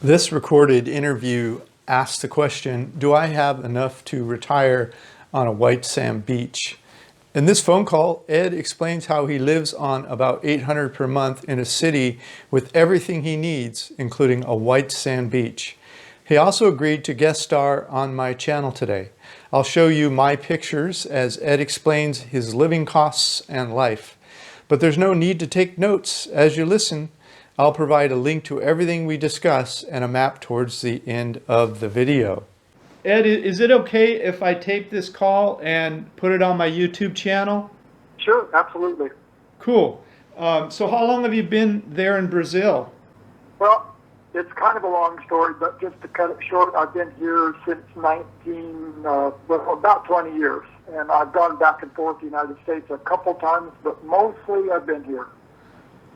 This recorded interview asks the question, do I have enough to retire on a white sand beach? In this phone call, Ed explains how he lives on about $800 per month in a city with everything he needs, including a white sand beach. He also agreed to guest star on my channel today. I'll show you my pictures as Ed explains his living costs and life. But there's no need to take notes as you listen. I'll provide a link to everything we discuss and a map towards the end of the video. Ed, is it okay if I tape this call and put it on my YouTube channel? Sure, absolutely. Cool. So how long have you been there in Brazil? Well, it's kind of a long story, but just to cut it short, I've been here since about 20 years. And I've gone back and forth to the United States a couple times, but mostly I've been here.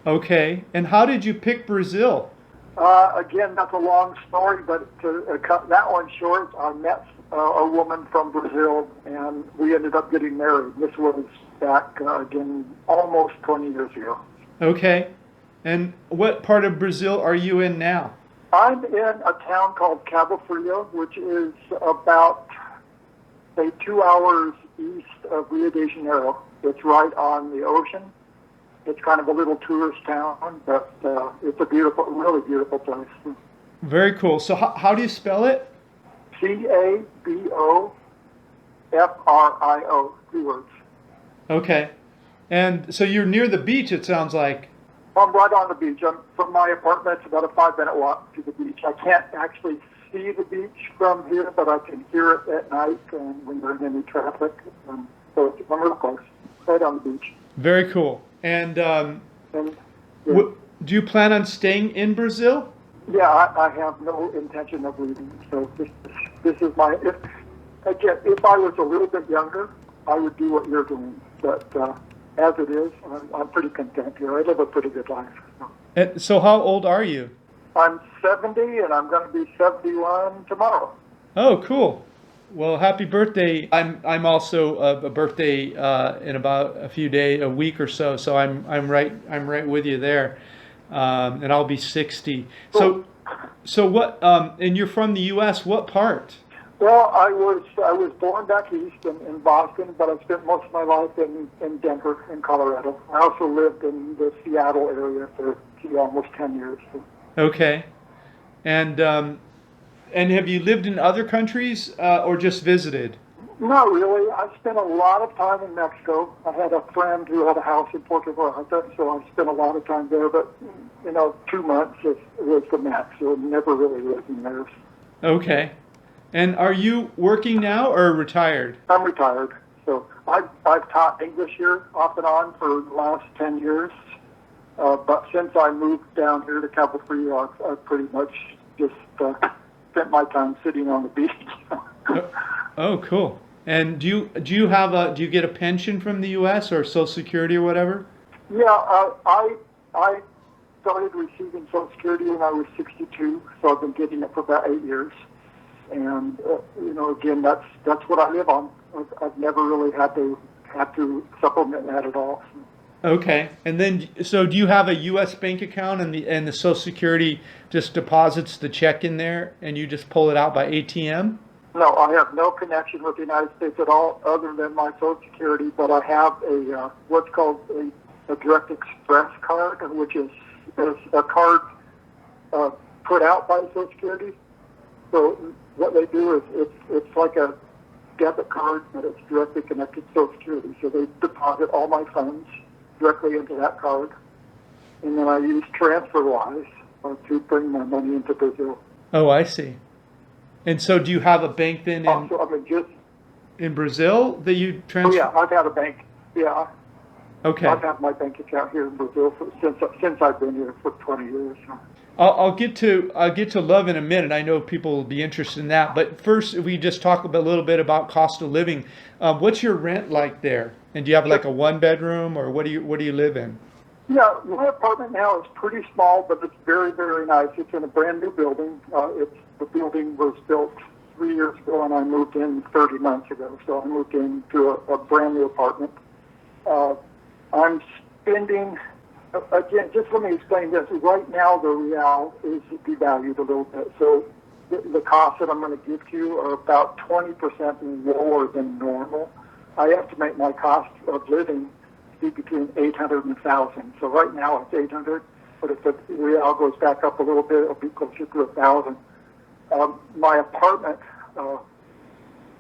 Okay. And how did you pick Brazil? Again, that's a long story, but to cut that one short, I met a woman from Brazil, and we ended up getting married. This was back, again, almost 20 years ago. Okay. And what part of Brazil are you in now? I'm in a town called Cabo Frio, which is about, say, 2 hours east of Rio de Janeiro. It's right on the ocean. It's kind of a little tourist town, but it's a beautiful, really beautiful place. Very cool. So how do you spell it? 𝐂𝐎𝐓 𝐎𝐅 2 words. Okay. And so you're near the beach, it sounds like. I'm right on the beach. From my apartment, it's about a 5-minute walk to the beach. I can't actually see the beach from here, but I can hear it at night when there's any traffic. So I'm real close, right on the beach. Very cool. And do you plan on staying in Brazil? Yeah, I have no intention of leaving. So this is my, if I was a little bit younger, I would do what you're doing. But as it is, I'm pretty content here. I live a pretty good life. And so how old are you? I'm 70, and I'm going to be 71 tomorrow. Oh, cool. Well, happy birthday. I'm also a birthday in about a week or so. So I'm right with you there, and I'll be 60. Cool. So what? And you're from the U.S. What part? Well, I was born back east in Boston, but I spent most of my life in Denver, in Colorado. I also lived in the Seattle area for almost 10 years. Okay, and have you lived in other countries or just visited? Not really. I spent a lot of time in Mexico. I had a friend who had a house in Puerto Vallarta, so I spent a lot of time there. But 2 months was the max. So never really lived in there. Okay. And are you working now or retired? I'm retired. So I've taught English here off and on for the last 10 years. But since I moved down here to Cabo Frio, I've pretty much just spent my time sitting on the beach. Oh, cool. And do you get a pension from the U.S. or Social Security or whatever? Yeah, I started receiving Social Security when I was 62, so I've been getting it for about 8 years. And again, that's what I live on. I've never really had to supplement that at all. Okay, and then so do you have a U.S. bank account and the Social Security just deposits the check in there and you just pull it out by ATM? No, I have no connection with the United States at all other than my Social Security, but I have a what's called a Direct Express card, which is a card put out by Social Security. So what they do is it's like a debit card, but it's directly connected to Social Security. So they deposit all my funds directly into that card, and then I use TransferWise to bring my money into Brazil. Oh, I see. And so do you have a bank then in Brazil that you transfer? Oh, yeah, I've had a bank. Yeah. Okay. I've had my bank account here in Brazil since I've been here for 20 years. I'll get to love in a minute. I know people will be interested in that. But first, if we just talk a little bit about cost of living. What's your rent like there? And do you have like a 1-bedroom, or what do you live in? Yeah, my apartment now is pretty small, but it's very, very nice. It's in a brand new building. The building was built 3 years ago, and I moved in 30 months ago. So I moved into a brand new apartment. I'm spending Again, just let me explain this. Right now, the real is devalued a little bit. So the costs that I'm going to give to you are about 20% lower than normal. I estimate my cost of living to be between 800 and 1,000. So right now it's 800, but if the real goes back up a little bit, it'll be closer to 1,000. My apartment,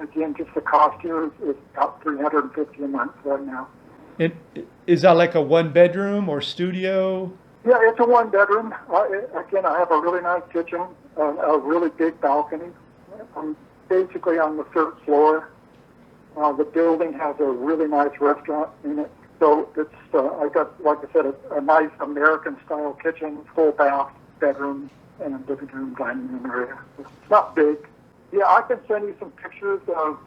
again, just the cost here is about $350 a month right now. Is that like a one-bedroom or studio? Yeah, it's a one-bedroom. Again, I have a really nice kitchen, a really big balcony. I'm basically on the third floor. The building has a really nice restaurant in it. So it's I got, like I said, a nice American-style kitchen, full bath, bedroom, and living room, dining room area. It's not big. Yeah, I can send you some pictures of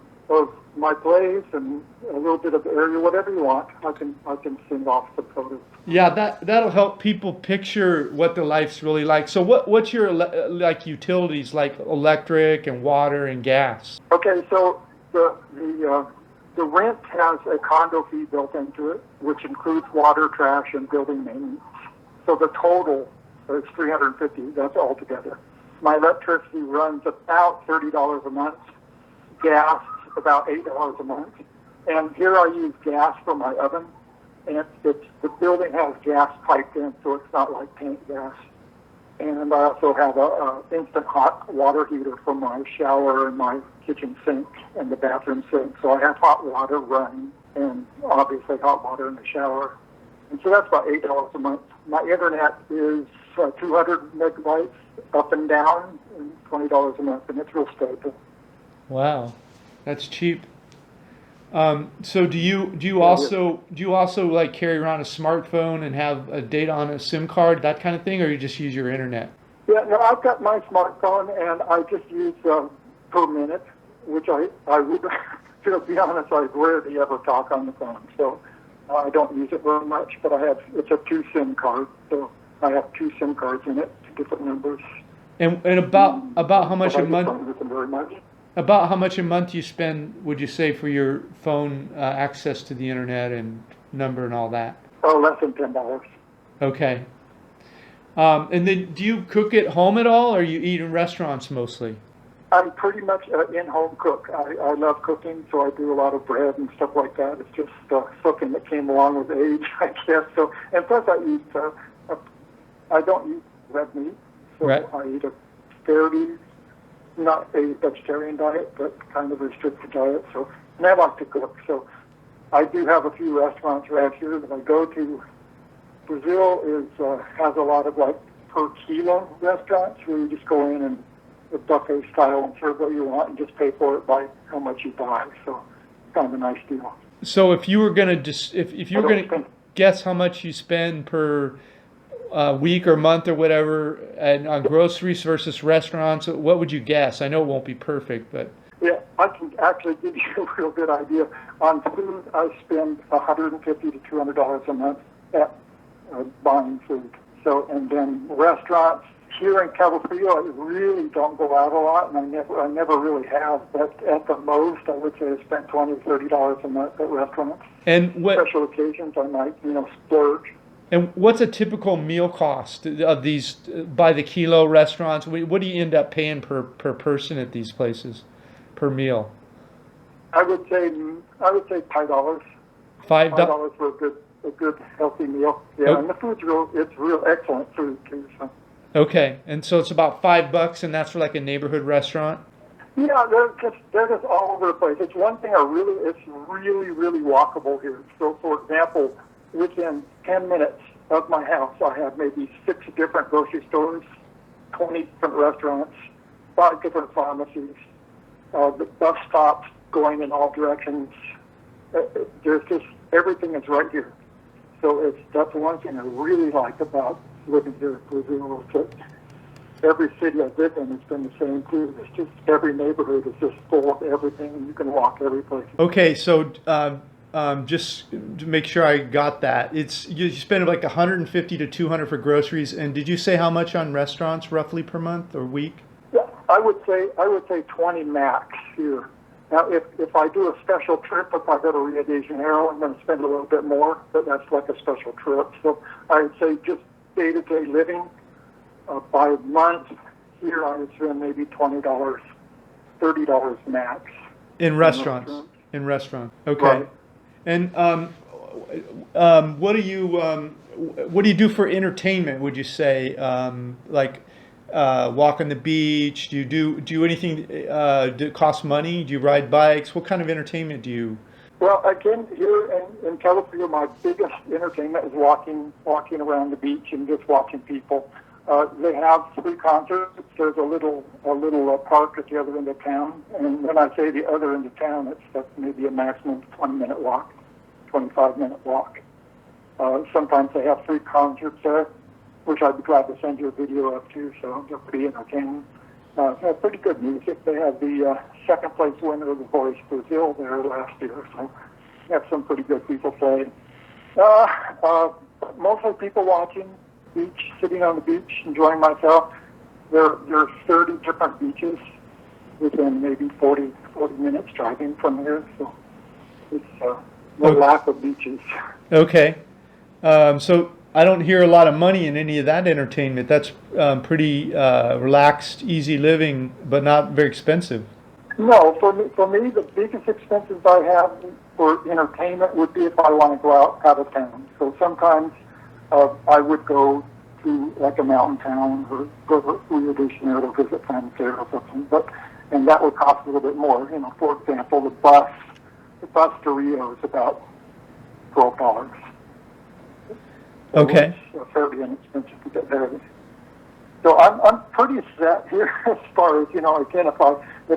my place and a little bit of the area, whatever you want. I can send off some photos. Yeah, that'll help people picture what the life's really like. So what's your like utilities, like electric and water and gas? Okay, so the rent has a condo fee built into it, which includes water, trash, and building maintenance. So the total is $350. That's all together. My electricity runs about $30 a month. Gas about $8 a month. And here I use gas for my oven. And the building has gas piped in, so it's not like paint gas. And I also have a instant hot water heater for my shower and my kitchen sink and the bathroom sink. So I have hot water running and obviously hot water in the shower. And so that's about $8 a month. My internet is 200 megabytes up and down and $20 a month, and it's real stable. Wow, that's cheap. So do you also like carry around a smartphone and have a data on a SIM card, that kind of thing, or you just use your internet? Yeah, no, I've got my smartphone and I just use per minute, which I would, to be honest, I rarely ever talk on the phone, so I don't use it very much. But it's a 2 SIM card, so I have 2 SIM cards in it, different numbers. And about how much a month? Don't use them very much. About how much a month you spend, would you say, for your phone access to the internet and number and all that? Oh, less than $10. Okay. And then do you cook at home at all, or you eat in restaurants mostly? I'm pretty much an in-home cook. I love cooking, so I do a lot of bread and stuff like that. It's just something that came along with age, I guess. So, and plus I don't eat red meat, so right. I eat a fairly, not a vegetarian diet, but kind of restricted diet. So, and I like to cook. So I do have a few restaurants right here that I go to. Brazil has a lot of like per kilo restaurants where you just go in and the buffet style and serve what you want and just pay for it by how much you buy. So it's kind of a nice deal. So if you were gonna guess how much you spend per week or month or whatever and on groceries versus restaurants, what would you guess? I know it won't be perfect, but yeah, I can actually give you a real good idea. On food, I spend $150 to $200 a month at buying food. So, and then restaurants here in California, I really don't go out a lot, and I never really have. But at the most, I would say I spent $20 to $30 a month at restaurants. And Special occasions, I might, splurge. And what's a typical meal cost of these by the kilo restaurants? What do you end up paying per person at these places per meal? I would say $5. $5 for a good healthy meal. Yeah, oh. And the food's it's real excellent food too. So. Okay, and so it's about $5, and that's for like a neighborhood restaurant. Yeah, they're just all over the place. It's one thing it's really walkable here. So, for example, within 10 minutes of my house, I have maybe 6 different grocery stores, 20 different restaurants, 5 different pharmacies, the bus stops going in all directions. There's just everything is right here. So that's one thing I really like about living here in Brazil. Is that every city I live in has been the same too. It's just every neighborhood is just full of everything, and you can walk every place. Okay, so just to make sure I got that, you spend like $150 to $200 for groceries, and did you say how much on restaurants roughly per month or week? Yeah, I would say 20 max here. Now, if I do a special trip, if I go to Rio de Janeiro, I'm going to spend a little bit more, but that's like a special trip. So I would say just day-to-day living, by month, here I would spend maybe $20, $30 max. In restaurants? In restaurant. Okay. Right. And what do you do for entertainment, would you say? Like walk on the beach? Do you do anything that costs money? Do you ride bikes? What kind of entertainment do you? Well, again, here in California, my biggest entertainment is walking around the beach and just watching people. They have free concerts. There's a little park at the other end of town, and when I say the other end of town, that's maybe a maximum 20-minute walk, 25-minute walk. Sometimes they have free concerts there, which I'd be glad to send you a video of too. So they're pretty entertaining. They have pretty good music. They had the second place winner of The Voice Brazil there last year, so they have some pretty good people playing. Mostly people watching. Beach, sitting on the beach, enjoying myself. There's 30 different beaches within maybe 40 minutes driving from here, so it's no lack of beaches. Okay. So I don't hear a lot of money in any of that entertainment. That's pretty relaxed, easy living, but not very expensive. No, for me, the biggest expenses I have for entertainment would be if I want to go out of town. So sometimes I would go to like a mountain town or go to Rio de Janeiro to visit friends there or something, and that would cost a little bit more. You know, for example, the bus to Rio is about $12. Okay. So it's fairly inexpensive to get there. So I'm pretty set here as far as, you know, again, if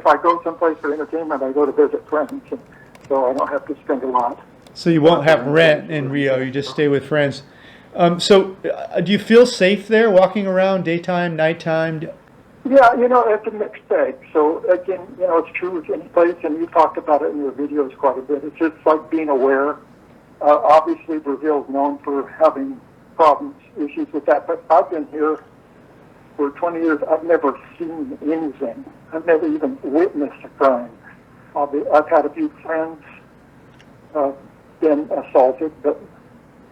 I go someplace for entertainment, I go to visit friends, and so I don't have to spend a lot. So you won't have rent in Rio, you just stay with friends. So do you feel safe there, walking around daytime, nighttime? Yeah, you know, it's a mixed bag. So again, you know, it's true with any place, and you talked about it in your videos quite a bit. It's just like being aware. Obviously, Brazil is known for having problems, issues with that, but I've been here for 20 years. I've never seen anything. I've never even witnessed a crime. I've had a few friends been assaulted, but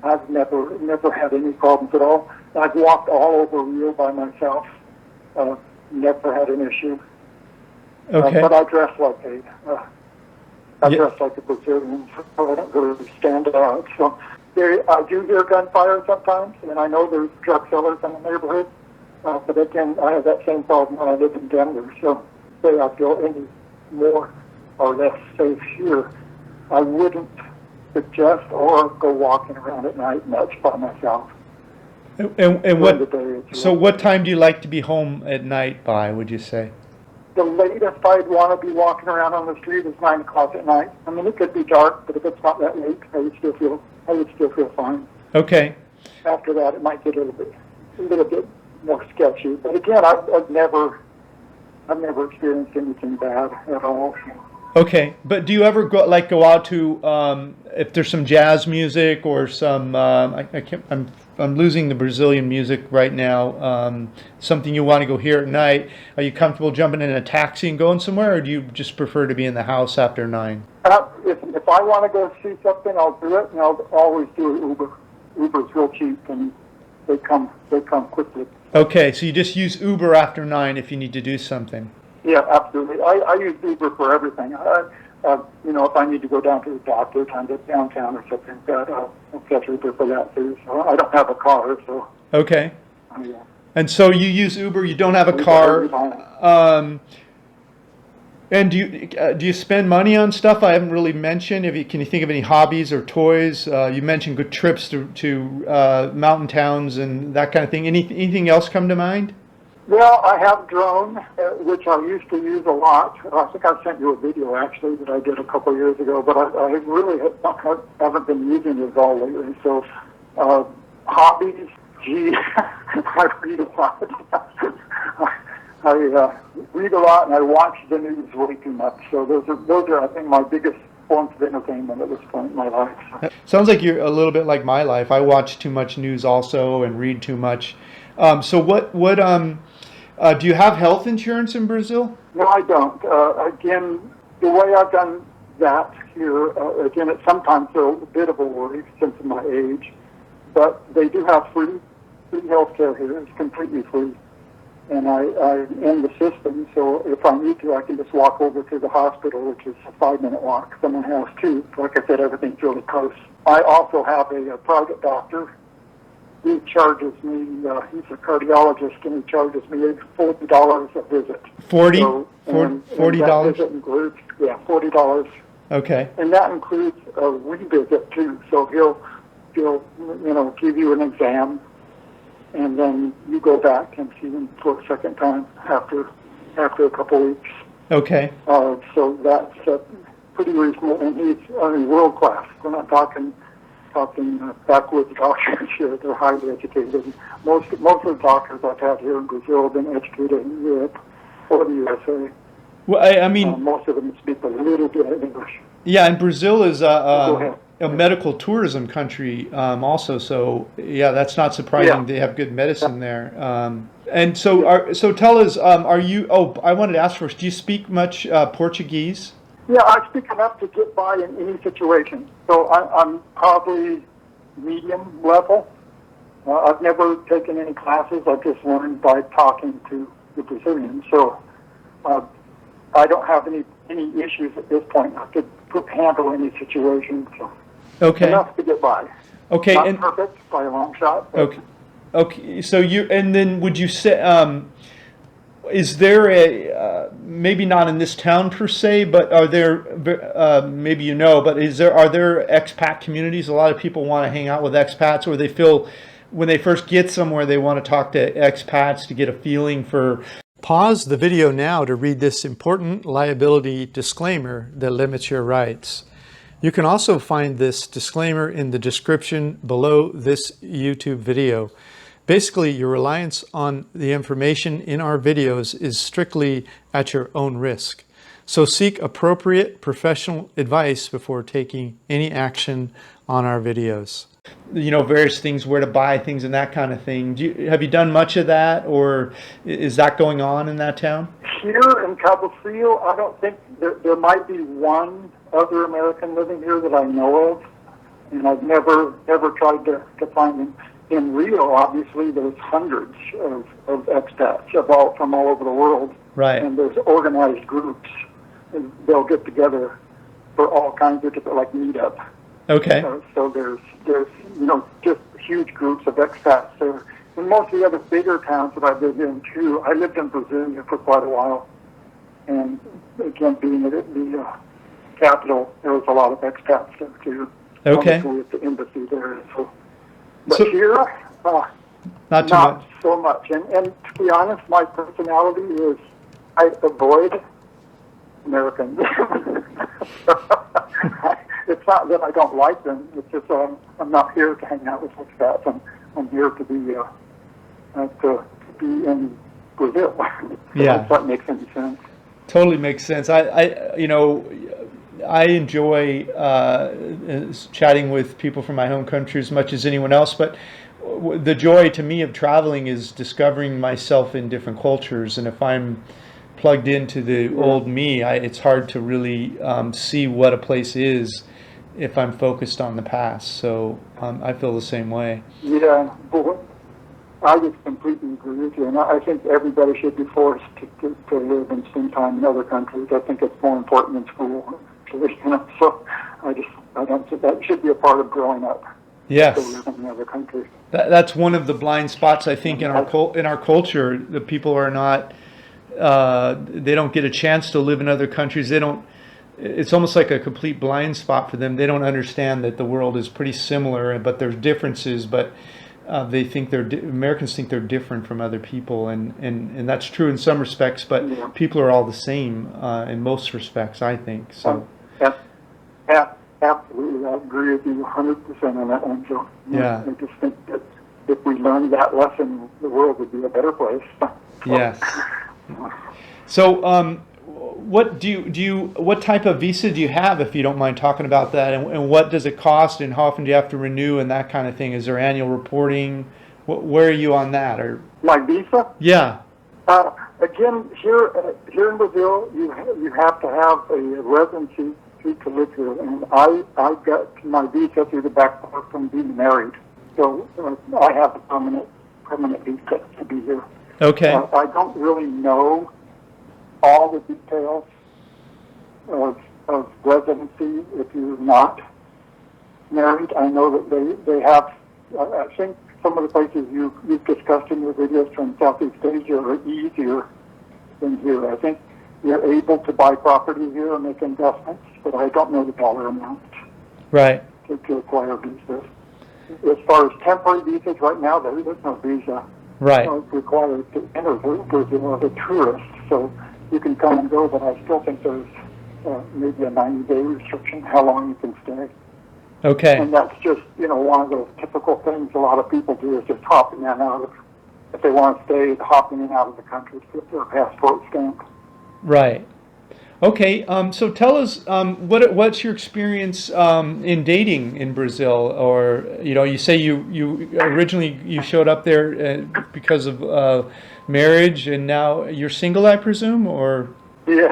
I've never had any problems at all. I've walked all over Rio by myself. Never had an issue. Okay. But I dress like I dress like a Brazilian, so I don't really stand out. So I do hear gunfire sometimes, and I know there's drug sellers in the neighborhood. But again, I have that same problem when I live in Denver. So say I feel any more or less safe here, I wouldn't suggest or go walking around at night much by myself. And what time do you like to be home at night by, would you say? The latest I'd want to be walking around on the street is 9 o'clock at night. I mean, it could be dark, but if it's not that late, I would still feel fine. Okay. After that, it might get a little bit more sketchy. But again, I've never experienced anything bad at all. Okay, but do you ever go out to if there's some jazz music or some I'm losing the Brazilian music right now. Something you want to go hear at night? Are you comfortable jumping in a taxi and going somewhere, or do you just prefer to be in the house after 9? If I want to go see something, I'll do it, and I'll always do Uber. Uber's real cheap, and they come quickly. Okay, so you just use Uber after 9 if you need to do something. Yeah, absolutely. I use Uber for everything. You know, if I need to go down to the doctor, trying to get downtown or something like that, I'll catch Uber for that too. So I don't have a car, so. Okay. Yeah. And so you use Uber. You don't have a car. And do you spend money on stuff I haven't really mentioned? Can you think of any hobbies or toys? You mentioned good trips to mountain towns and that kind of thing. Anything else come to mind? Well, I have drone, which I used to use a lot. I think I sent you a video, actually, that I did a couple of years ago, but I really haven't been using it all lately. So, hobbies, gee, I read a lot. I read a lot, and I watch the news way too much. So those are, I think, my biggest forms of entertainment at this point in my life. Sounds like you're a little bit like my life. I watch too much news also and read too much. So what do you have health insurance in Brazil? No, I don't. Again, the way I've done that here, again, it's sometimes a bit of a worry since of my age, but they do have free health care here. It's completely free. And I'm in the system, so if I need to, I can just walk over to the hospital, which is a 5-minute walk. Someone has too. Like I said, everything's really close. I also have a private doctor. He charges me, he's a cardiologist, and he charges me $40 a visit. 40? So, $40? That visit includes, $40. Okay. And that includes a revisit too. So he'll give you an exam, and then you go back and see him for a second time after a couple weeks. Okay. So that's pretty reasonable, and he's world class. We're not talking backwoods doctors here. They're highly educated. Most of the doctors I've had here in Brazil have been educated in Europe or the USA. Well, I mean, most of them speak a little bit of English. Yeah, and Brazil is a medical tourism country also. So yeah, that's not surprising. Yeah. They have good medicine there. And so tell us, are you? Oh, I wanted to ask first. Do you speak much Portuguese? Yeah, I speak enough to get by in any situation. So I'm probably medium level. I've never taken any classes. I've just learned by talking to the Brazilians. So I don't have any issues at this point. I could handle any situation. So Okay. enough to get by. Okay. Not perfect by a long shot. Okay. Okay. So and then would you say, is there a, maybe not in this town per se, but are there, maybe but are there expat communities? A lot of people want to hang out with expats, or they feel when they first get somewhere, they want to talk to expats to get a feeling for. Pause the video now to read this important liability disclaimer that limits your rights. You can also find this disclaimer in the description below this YouTube video. Basically, your reliance on the information in our videos is strictly at your own risk. So seek appropriate professional advice before taking any action on our videos. Various things, where to buy things and that kind of thing. Have you done much of that, or is that going on in that town? Here in 𝐂𝐻, I don't think there might be one other American living here that I know of, and I've never tried to find him. In Rio, obviously, there's hundreds of expats from all over the world. Right. And there's organized groups. And they'll get together for all kinds of different, like meetup. Okay. So there's just huge groups of expats there. In most of the other bigger towns that I've lived in too, I lived in Brasilia for quite a while. And again, being at the capital, there was a lot of expats there too. Okay. Obviously at the embassy there. But here, not too much. So much. And to be honest, my personality is I avoid Americans. It's not that I don't like them. It's just I'm not here to hang out with expats. I'm here to be in Brazil. Yeah. If that makes any sense. Totally makes sense. I enjoy chatting with people from my home country as much as anyone else, but the joy to me of traveling is discovering myself in different cultures. And if I'm plugged into the old me, it's hard to really see what a place is if I'm focused on the past. So I feel the same way. Yeah, but I just completely agree with you, and I think everybody should be forced to live and spend time in other countries. I think it's more important than school. So I don't think that should be a part of growing up. Yes. To live in another country. That's one of the blind spots, I think, in our culture. The people are not. They don't get a chance to live in other countries. They don't. It's almost like a complete blind spot for them. They don't understand that the world is pretty similar, but there's differences. But they think Americans think they're different from other people, and that's true in some respects. But people are all the same in most respects, I think. So. Absolutely, I agree with you 100% on that one. So yeah, I just think that if we learned that lesson, the world would be a better place. Yes. So, what type of visa do you have, if you don't mind talking about that, and what does it cost, and how often do you have to renew, and that kind of thing? Is there annual reporting? Where are you on that? Or my visa? Yeah. again, here in Brazil, you have to have a residency to live here, and I got my visa through the back door from being married, so I have a permanent visa to be here. Okay. I don't really know all the details of residency if you're not married. I know that they have. I think some of the places you've discussed in your videos from Southeast Asia are easier than here. I think you're able to buy property here and make investments, but I don't know the dollar amount Right. to acquire visas. As far as temporary visas, right now there is no visa Right. required to enter Brazil as a tourist, so you can come and go, but I still think there's maybe a 90-day restriction how long you can stay. Okay. And that's just, one of those typical things a lot of people do is just hopping in and out of, if they want to stay, hopping in and out of the country to get their passport stamped. Right. Okay. So tell us, what's your experience in dating in Brazil? Or you say you originally you showed up there because of marriage, and now you're single, I presume, or? Yeah.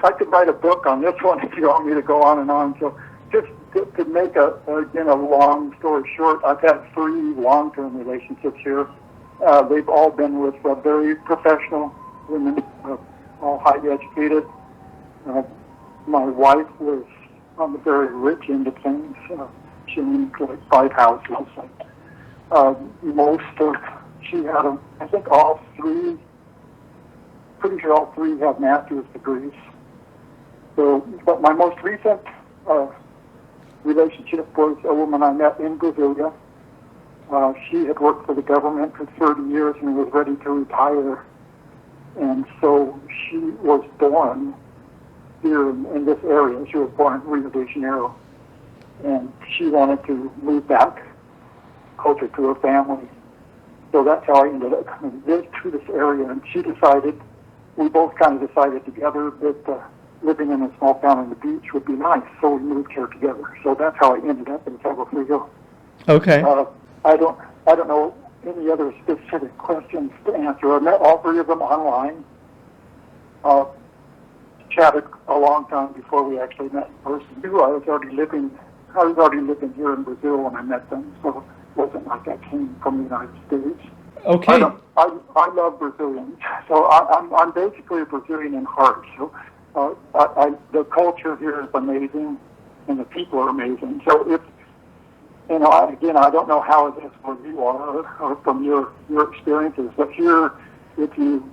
I could write a book on this one if you want me to go on and on. So just to make a long story short, I've had 3 long-term relationships here. They've all been with very professional women, all highly educated. My wife was on the very rich end of things. She owned like 5 houses. She had, I think all 3, pretty sure all 3 have master's degrees. So, but my most recent relationship was a woman I met in Brasilia. She had worked for the government for 30 years and was ready to retire. And so she was born here in this area. She was born in Rio de Janeiro. And she wanted to move back closer to her family. So that's how I ended up coming to this area. And we both kind of decided together that living in a small town on the beach would be nice. So we moved here together. So that's how I ended up in Cabo Frio. Okay. I don't know any other specific questions to answer. I met all 3 of them online. Chatted a long time before we actually met in person. I was already living here in Brazil when I met them, so it wasn't like I came from the United States. Okay. I love Brazilians, so I'm basically a Brazilian in heart. So the culture here is amazing, and the people are amazing. So if again, I don't know how it is where you are or from your experiences, but here, if you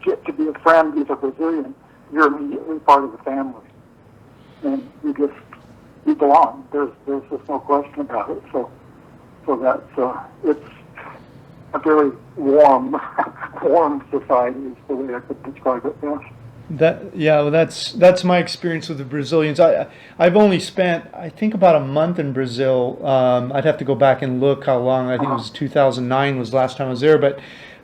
get to be a friend who's a Brazilian, you're immediately part of the family, and you belong. There's just no question about it. So that's it's a very warm society is the way I could describe it. Yes. That's my experience with the Brazilians. I've only spent, I think, about a month in Brazil. I'd have to go back and look how long. I think it was 2009 was the last time I was there.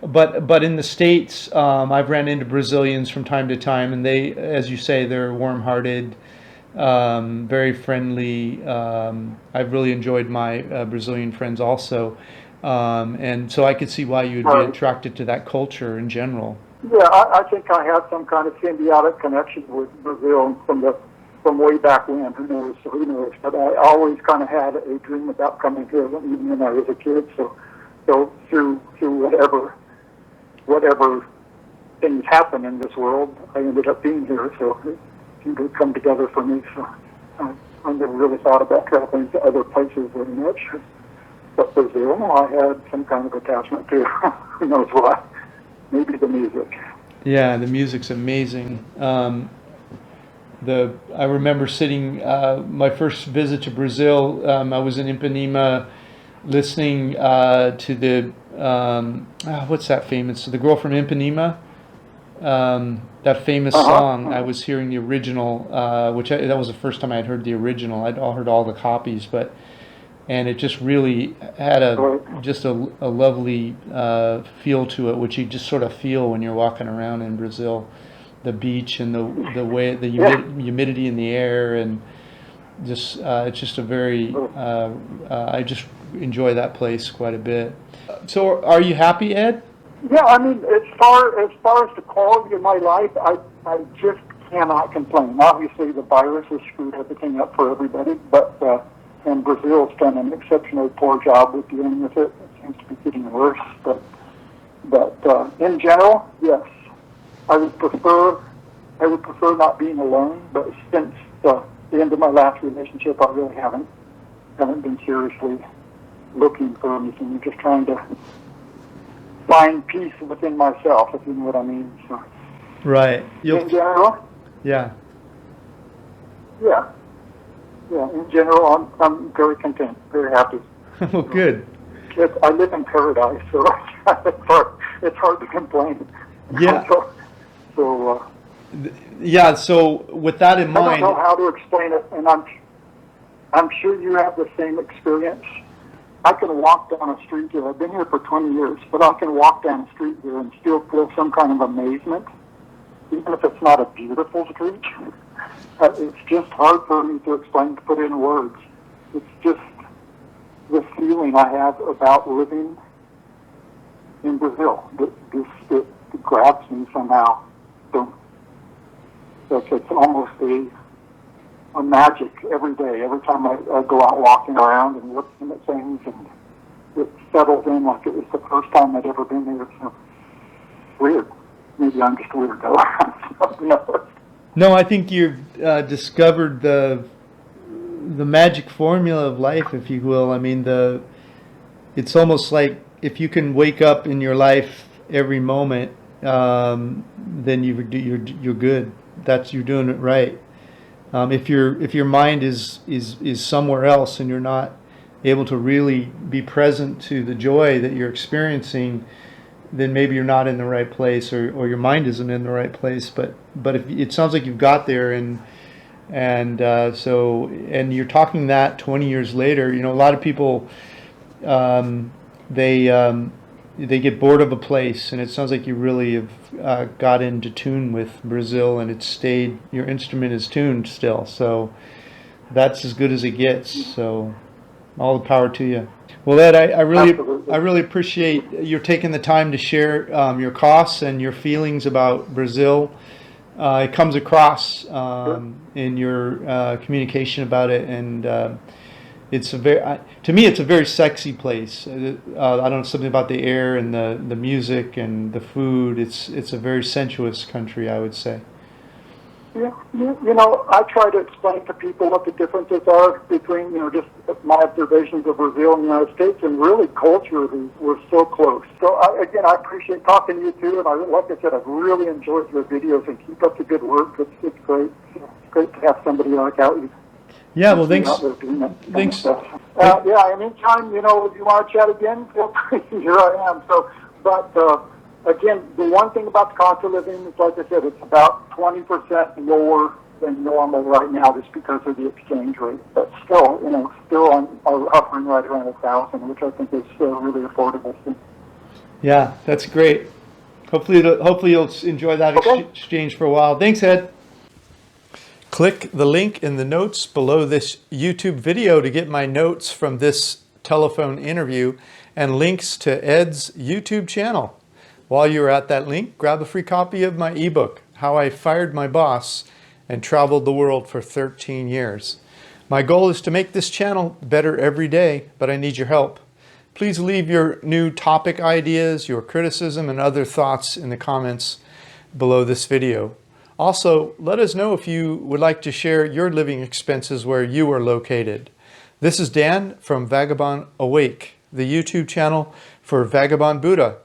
But in the States, I've ran into Brazilians from time to time, and they, as you say, they're warm-hearted, very friendly. I've really enjoyed my Brazilian friends also, and so I could see why you'd be attracted to that culture in general. Yeah, I think I have some kind of symbiotic connection with Brazil from way back when. Who knows? But I always kind of had a dream about coming here when I was a kid. So through whatever things happen in this world, I ended up being here. So it seemed to come together for me. So I never really thought about traveling to other places very much. But Brazil, I had some kind of attachment to. Who knows why? Maybe the music. Yeah, the music's amazing. I remember sitting my first visit to Brazil. I was in Ipanema, listening to the what's that famous? The Girl from Ipanema. That famous song. I was hearing the original, that was the first time I had heard the original. I'd heard all the copies, and it just really had a lovely feel to it, which you just sort of feel when you're walking around in Brazil, the beach and the way the humidity in the air, and just it's just a very I just enjoy that place quite a bit. So, are you happy, Ed? Yeah, I mean, as far as the quality of my life, I just cannot complain. Obviously, the virus has screwed everything up for everybody, but and Brazil's done an exceptionally poor job with dealing with it. It seems to be getting worse, but in general, yes, I would prefer not being alone. But since the end of my last relationship, I really haven't been seriously looking for anything. I'm just trying to find peace within myself, if you know what I mean. So, Right. in general, Yeah. yeah. In general, I'm very content, very happy. Well, good. I live in paradise, so it's hard to complain. Yeah. So Yeah. So with that in I don't mind, know how to explain it, and I'm sure you have the same experience. I can walk down a street here. I've been here for 20 years, but I can walk down a street here and still feel some kind of amazement, even if it's not a beautiful street. It's just hard for me to explain, to put in words. It's just the feeling I have about living in Brazil. It grabs me somehow. So it's almost a magic every day. Every time I go out walking around and looking at things, and it settles in like it was the first time I'd ever been there. So weird. Maybe I'm just weird though. No. no, I think you've discovered the magic formula of life, if you will. I mean, it's almost like if you can wake up in your life every moment, then you're good. You're doing it right. If your mind is somewhere else and you're not able to really be present to the joy that you're experiencing, then maybe you're not in the right place, or your mind isn't in the right place. But if it sounds like you've got there, and you're talking that 20 years later. You know, a lot of people they get bored of a place, and it sounds like you really have got into tune with Brazil, and it's stayed. Your instrument is tuned still, so that's as good as it gets. So, all the power to you. Well, Ed, I really appreciate you taking the time to share your costs and your feelings about Brazil. It comes across in your communication about it, and it's to me, it's a very sexy place. I don't know, something about the air and the music and the food. It's a very sensuous country, I would say. Yeah, you know, I try to explain to people what the differences are between, just my observations of Brazil and the United States, and really culturally, we're so close. So, I appreciate talking to you, too, and like I said, I've really enjoyed your videos, and keep up the good work. It's great. It's great to have somebody like you. Yeah, well, thanks. Thanks. Anytime, if you want to chat again, feel free. Here I am. So, but again, the one thing about the cost of living is, like I said, it's about 20% lower than normal right now, just because of the exchange rate. But still, hovering right around 1,000, which I think is really affordable. Yeah, that's great. Hopefully you'll enjoy that exchange for a while. Thanks, Ed. Click the link in the notes below this YouTube video to get my notes from this telephone interview and links to Ed's YouTube channel. While you're at that link, grab a free copy of my ebook, How I Fired My Boss and Traveled the World for 13 Years. My goal is to make this channel better every day, but I need your help. Please leave your new topic ideas, your criticism, and other thoughts in the comments below this video. Also, let us know if you would like to share your living expenses where you are located. This is Dan from Vagabond Awake, the YouTube channel for Vagabond Buddha.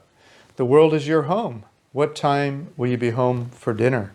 The world is your home. What time will you be home for dinner?